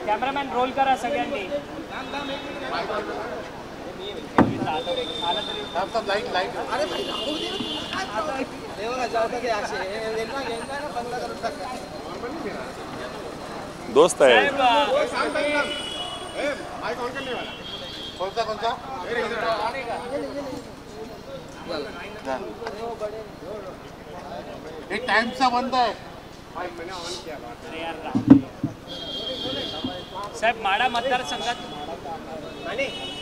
Cameraman role करा सगळ्यांनी। दोस्त है एक टाइम सा बंद है साहेब माडा मतदारसंघात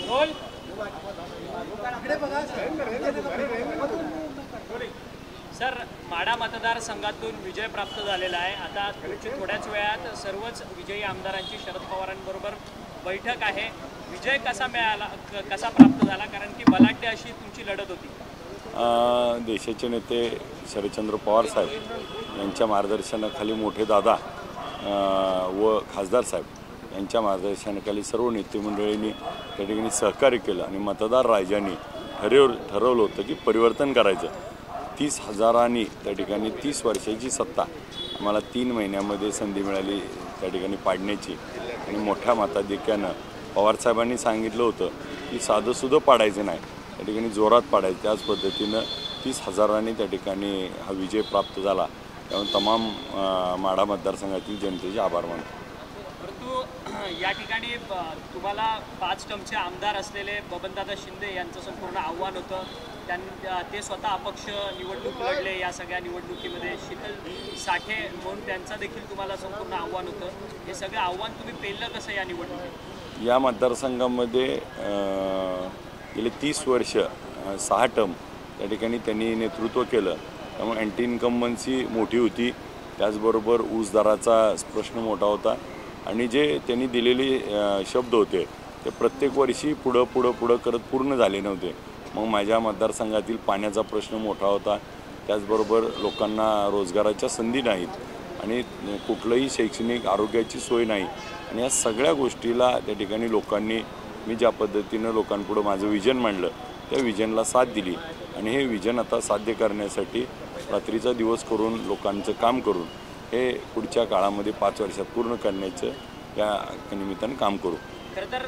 रोल सर माडा मतदारसंघातून विजय प्राप्त झालेला आहे। आता थोड्याच वेळात सर्वच विजयी आमदारांची शरद पवारांबरोबर बैठक आहे। विजय कसा मिळाला, कसा प्राप्त झाला, कारण की बलाढ्य अशी तुमची लढत होती। देशाचे नेते शरदचंद्र पवार साहेब यांच्या मार्गदर्शनाखाली मोठे दादा व खासदार साहेब यांच्या मार्गदर्शनाखाली सर्व नेते मंडळींनी त्या ठिकाणी सहकार्य केलं आणि मतदार राजांनी ठरवलं होतं की परिवर्तन करायचं। 30,000 त्या ठिकाणी 30 वर्षाची सत्ता आम्हाला 3 महिन्यामध्ये संधी मिळाली त्या ठिकाणी पाडण्याची आणि मोठ्या मताधिक्यानं पवारसाहेबांनी सांगितलं होतं की साधंसुधं पाडायचं नाही, त्या ठिकाणी जोरात पाडायचं। त्याच पद्धतीनं 30,000 त्या ठिकाणी हा विजय प्राप्त झाला। त्यामुळे तमाम माढा मतदारसंघातील जनतेचे आभार मानतो। परंतु या ठिकाणी तुम्हाला 5 टर्मचे आमदार असलेले बबनदादा शिंदे यांचं संपूर्ण आव्हान होतं। ते स्वतः अपक्ष निवडणूक लढले या सगळ्या निवडणुकीमध्ये। शीतल साठे म्हणून त्यांचं देखील तुम्हाला संपूर्ण आव्हान होतं। हे सगळं आव्हान तुम्ही पेललं कसं या निवडणुकीत? या मतदारसंघामध्ये गेले 30 वर्ष 6 टर्म त्या ठिकाणी त्यांनी नेतृत्व केलं। त्यामुळे अँटी इन्कम्बन्सी मोठी होती, त्याचबरोबर ऊस दराचा प्रश्न मोठा होता आणि जे त्यांनी दिलेले शब्द होते ते प्रत्येक वर्षी पुढं करत पूर्ण झाले नव्हते। मग माझ्या मतदारसंघातील पाण्याचा प्रश्न मोठा होता, त्याचबरोबर लोकांना रोजगाराच्या संधी नाहीत आणि कुठलंही शैक्षणिक आरोग्याची सोय नाही आणि या सगळ्या गोष्टीला त्या ठिकाणी लोकांनी मी ज्या पद्धतीनं लोकांपुढं माझं विजन मांडलं त्या विजनला साथ दिली आणि हे विजन आता साध्य करण्यासाठी रात्रीचा दिवस करून लोकांचं काम करून हे पुढच्या काळामध्ये 5 वर्षात पूर्ण करण्याचं या निमित्तानं काम करू। खरं तर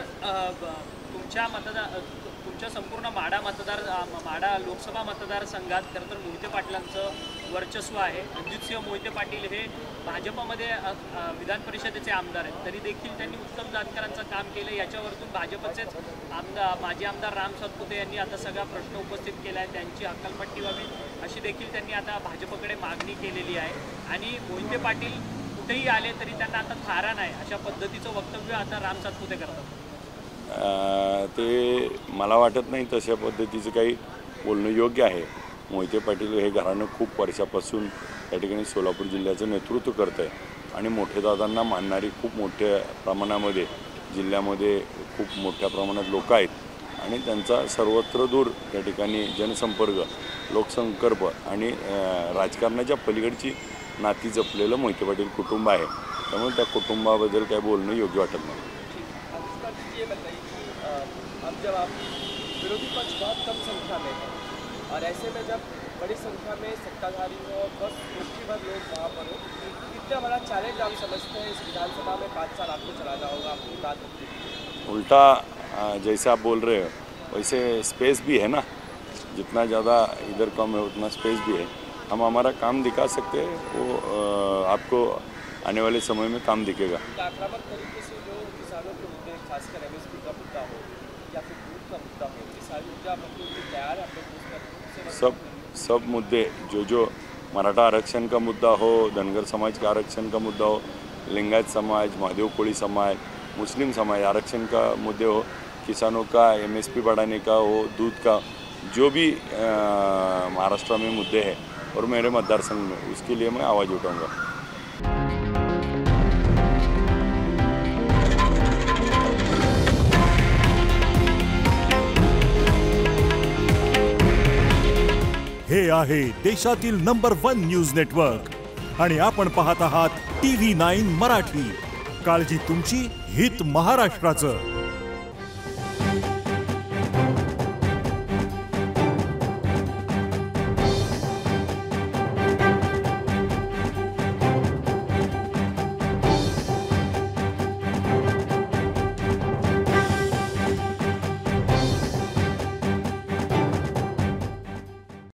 तुमच्या संपूर्ण माढा लोकसभा मतदारसंघात खरं तर मोहिते पाटलांचं वर्चस्व आहे। रणजितसिंह मोहिते पाटील हे भाजपमध्ये विधान परिषदेचे आमदार आहेत, तरी देखील त्यांनी उत्तम जानकरांचं काम केलं। याच्यावरतून भाजपचेच माजी आमदार राम सातपुते यांनी आता सगळा प्रश्न उपस्थित केला आहे, त्यांची हकालपट्टी व्हावी अशी देखील त्यांनी आता भाजपकडे मागणी केलेली आहे। आणि मोहिते पाटील कुठेही आले तरी त्यांना आता थारा नाही अशा पद्धतीचं वक्तव्य आता राम सातपुते करतात। ते मला वाटत नाही तशा पद्धतीचं काही बोलणं योग्य आहे। मोहिते पाटील हे घराणं खूप वर्षापासून त्या ठिकाणी सोलापूर जिल्ह्याचं नेतृत्व करत आहे आणि मोठे दादांना मानणारी खूप मोठ्या प्रमाणामध्ये जिल्ह्यामध्ये खूप मोठ्या प्रमाणात लोक आहेत आणि त्यांचा सर्वत्र दूर त्या ठिकाणी जनसंपर्क, लोकसंपर्क आणि राजकारणाच्या पलीकडची नाती जपलेलं मोहिते पाटील कुटुंब आहे। त्यामुळे त्या कुटुंबाबद्दल काय बोलणं योग्य वाटत नाही। अब जब आप विरोधी पक्ष बहुत कम संख्या में है और ऐसे में जब बड़ी संख्या में सत्ताधारी हो और बस मुट्ठी भर लोग वहाँ पर हो, कितना बड़ा चैलेंज आप समझते हैं इस विधानसभा में 5 साल आपको चलाना होगा अपनी बात? उल्टा जैसे आप बोल रहे हो वैसे स्पेस भी है ना, जितना ज़्यादा इधर कम है उतना स्पेस भी है। हम हमारा काम दिखा सकते हैं, वो आपको आने वाले समय में काम दिखेगा। आक्रामक तरीके से जो किसानों के मुद्दे, खासकर MSP का मुद्दा हो या फिर दूध का मुद्दा हो, ये सारी मुद्दे आप अपने लिए तैयार हैं? सब मुद्दे जो मराठा आरक्षण का मुद्दा हो, धनगर समाज का आरक्षण का मुद्दा हो, लिंगायत समाज, महादेव कोळी समाज, मुस्लिम समाज आरक्षण का मुद्दे हो, किसानों का MSP बढ़ाने का हो, दूध का, जो भी महाराष्ट्र में मुद्दे हैं और मेरे मतदारसंघ में, उसके लिए मैं आवाज़ उठाऊंगा। हे आहे देशातील नंबर 1 न्यूज नेटवर्क आणि आपण पाहत आहात TV9 मराठी। काळजी तुमची, हित महाराष्ट्राचं।